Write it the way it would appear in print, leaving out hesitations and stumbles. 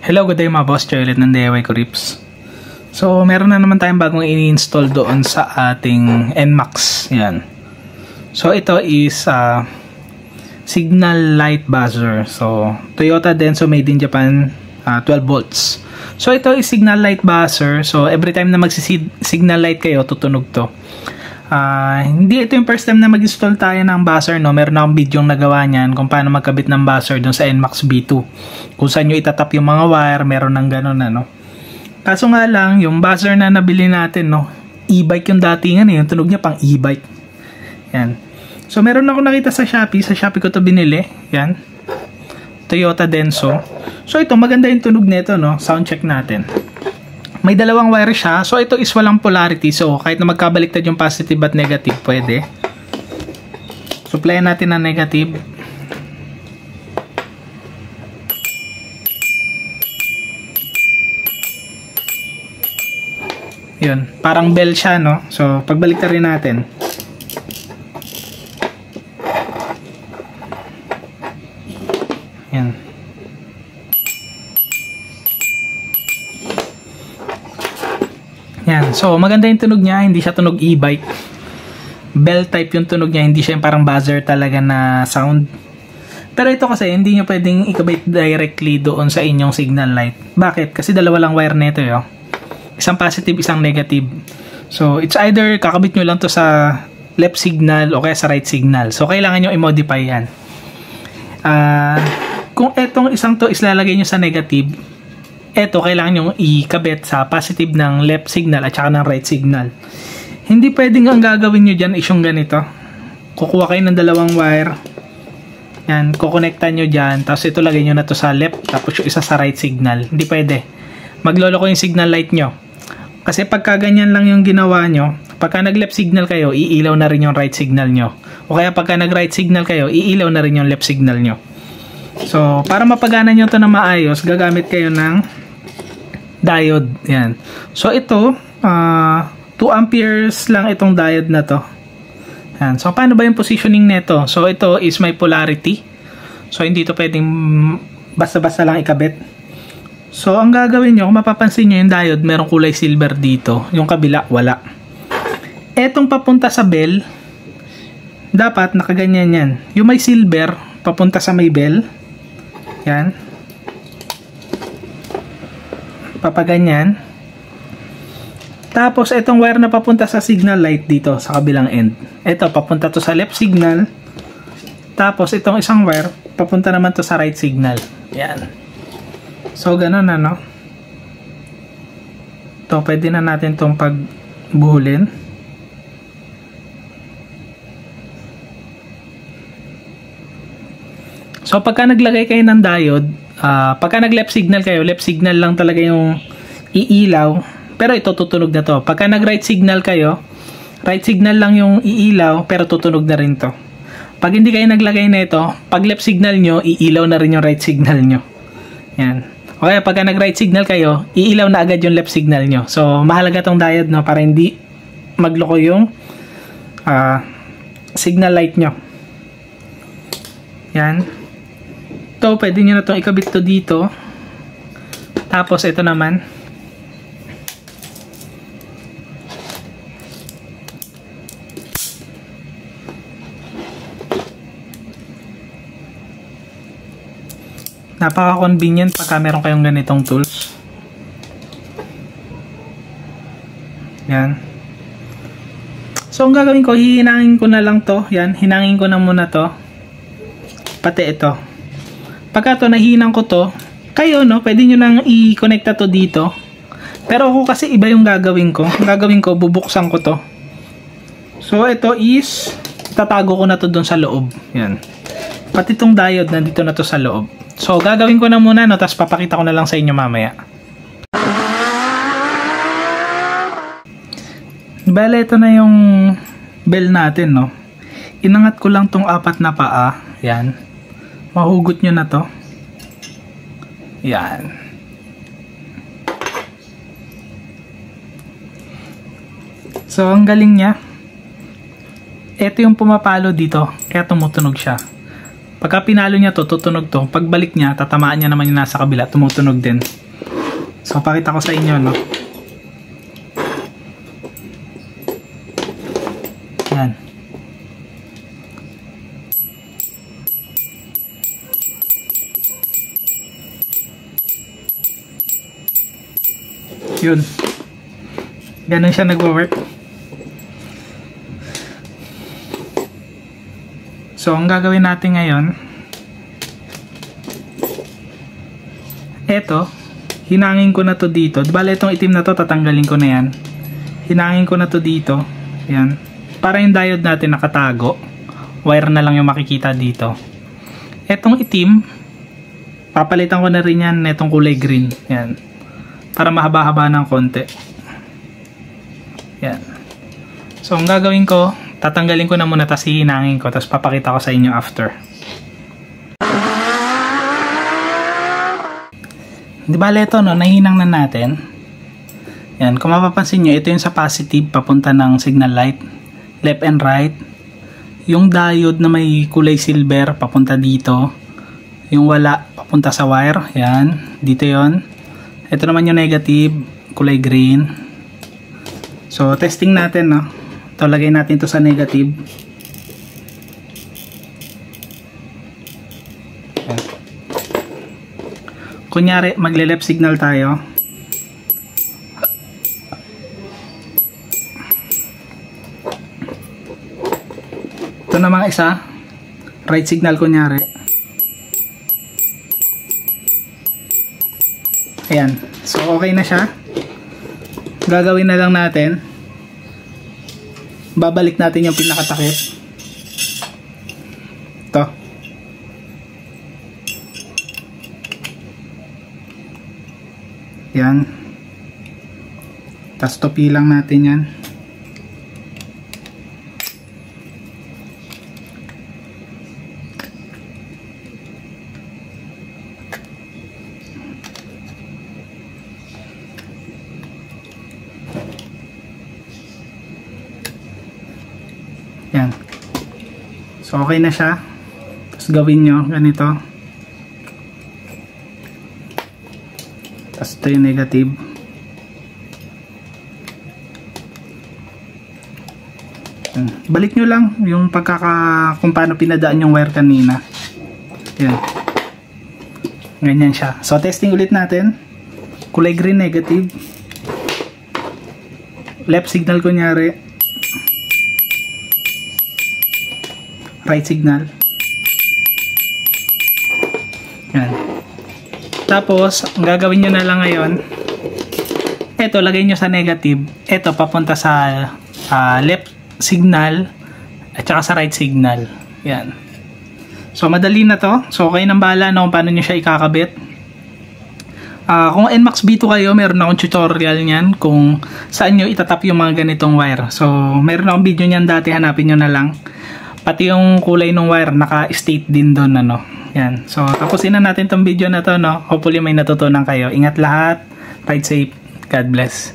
Hello, good day mga boss. Joy ulit ng DIY Rips. So, meron na naman tayong bagong i-install doon sa ating NMAX. Yan. So, ito is signal light buzzer. So, Toyota Denso made in Japan, 12 volts. So, ito is signal light buzzer. So, every time na magsi-signal light kayo, tutunog to. Hindi ito yung first time na mag-install tayo ng buzzer, no? Meron akong video yung nagawa niyan kung paano magkabit ng buzzer doon sa NMAX B2. Kung saan nyo itatap yung mga wire, meron ng ganun, ano. Kaso nga lang, yung buzzer na nabili natin, no? E-bike yung datingan, yung tunog niya pang e-bike. Yan. So, meron ako nakita sa Shopee. Sa Shopee ko to binili. Yan. Toyota Denso. So, ito, maganda yung tunog nito, no? Sound check natin. May dalawang wire siya. So, ito is walang polarity. So, kahit na magkabaliktad yung positive at negative, pwede. Supplyan natin ng negative. Yun. Parang bell siya, no? So, pagbaliktad rin natin. Yan. Yan. So, maganda yung tunog niya. Hindi siya tunog e-bike. Bell type yung tunog niya. Hindi siya yung parang buzzer talaga na sound. Pero ito kasi, hindi nyo pwedeng ikabit directly doon sa inyong signal light. Bakit? Kasi dalawa lang wire nito, yo. Isang positive, isang negative. So, it's either kakabit nyo lang to sa left signal o kaya sa right signal. So, kailangan nyo i-modify yan. Kung etong isang to is lalagay nyo sa negative, eto, kailangan nyo ikabit sa positive ng left signal at saka ng right signal. Hindi pwedeng ang gagawin nyo dyan is yung ganito. Kukuha kayo ng dalawang wire. Yan, kukonektan nyo dyan. Tapos ito lagay nyo na to sa left. Tapos yung isa sa right signal. Hindi pwede. Maglolo ko yung signal light nyo. Kasi pagka ganyan lang yung ginawa nyo, pagka nag left signal kayo, iilaw na rin yung right signal nyo. O kaya pagka nag right signal kayo, iilaw na rin yung left signal nyo. So, para mapagana nyo to na maayos, gagamit kayo ng diode. Yan. So, ito, 2 amperes lang itong diode na to. Yan. So, paano ba yung positioning nito? So, ito is may polarity. So, hindi to pwedeng basta-basta lang ikabit. So, ang gagawin nyo, kung mapapansin nyo yung diode, merong kulay silver dito. Yung kabila, wala. Etong papunta sa bell, dapat nakaganyan yan. Yung may silver, papunta sa may bell. Yan. Papaganyan. Tapos, itong wire na papunta sa signal light dito, sa kabilang end. Ito, papunta to sa left signal. Tapos, itong isang wire, papunta naman to sa right signal. Yan. So, ganun ano. Ito, pwede na natin itong pagbuhulin. So, pagka naglagay kayo ng diode, pagka nag-left signal kayo, left signal lang talaga yung iilaw. Pero ito, tutunog na to. Pagka nag-right signal kayo, right signal lang yung iilaw, pero tutunog na rin to. Pag hindi kayo naglagay na ito, pag left signal nyo, iilaw na rin yung right signal nyo. Yan. Okay, pagka nag-right signal kayo, iilaw na agad yung left signal nyo. So, mahalaga tong diode, no? Para hindi magloko yung signal light nyo. Yan. Ito, pwede nyo na itong ikabit to dito. Tapos, ito naman. Napaka-convenient pagka meron kayong ganitong tools. Yan. So, ang gagawin ko, hihinangin ko na lang to. Yan, hinangin ko na muna to. Pati ito. Pagka to, nahinang ko to, kayo, no, pwede nyo nang i-connecta to dito. Pero ako kasi iba yung gagawin ko. Ang gagawin ko, bubuksan ko to. So, ito is, tatago ko na to doon sa loob. Yan. Pati itong diode, nandito na to sa loob. So, gagawin ko na muna, no, tapos papakita ko na lang sa inyo mamaya. Bale, ito na yung bell natin, no. Inangat ko lang tong 4 na paa. Yan. Mahugot nyo na to. Yan. So, ang galing niya. Ito yung pumapalo dito. Kaya tumutunog siya. Pagka pinalo niya to, tutunog to. Pagbalik niya, tatamaan niya naman yung nasa kabila, tumutunog din. So, pakita ko sa inyo, no? Yan. Yun. Ganun siya nagwo-work. So, ang gagawin natin ngayon, eto, hinangin ko na to dito. Bale, itong itim na to, tatanggalin ko na yan. Hinangin ko na to dito. Yan. Para yung diode natin nakatago. Wire na lang yung makikita dito. Etong itim, papalitan ko na rin yan netong kulay green. Yan. Para mahaba-haba ng konti. Yan. So, ang gagawin ko, tatanggalin ko na muna, tapos hihinangin ko, tapos papakita ko sa inyo after. Di ba ito, no? Nahinang na natin. Yan, kung mapapansin nyo, ito yung sa positive, papunta ng signal light. Left and right. Yung diode na may kulay silver, papunta dito. Yung wala, papunta sa wire. Yan, dito yon. Ito naman yung negative, kulay green. So, testing natin, no? Ito, lagay natin to sa negative. Yan. Kunyari, magle-left signal tayo. Ito naman isa, right signal kunyari. Ayan. So, okay na siya. Gagawin na lang natin. Babalik natin yung pinakatakip. Ito. Yan. Tapos topi lang natin yan. Yan. So, okay na siya. Tapos gawin nyo ganito. Tapos ito yung negative. Yan. Balik nyo lang yung kung paano pinadaan yung wire kanina. Yan. Ganyan siya. So, testing ulit natin. Kulay green negative. Left signal kunyari. Right signal. Yan. Tapos, ang gagawin nyo na lang ngayon, eto, lagay nyo sa negative. Eto, papunta sa left signal at saka sa right signal. Yan. So, madali na to. So, kayo nang bahala na kung paano nyo siya ikakabit. Kung NMAX B2 kayo, meron akong tutorial niyan kung saan nyo itatap yung mga ganitong wire. So, meron akong video niyan dati, hanapin nyo na lang. Pati yung kulay ng wire, naka-state din doon, ano. Yan. So, tapusin na natin tong video na to, no. Hopefully may natutunan kayo. Ingat lahat. Ride safe. God bless.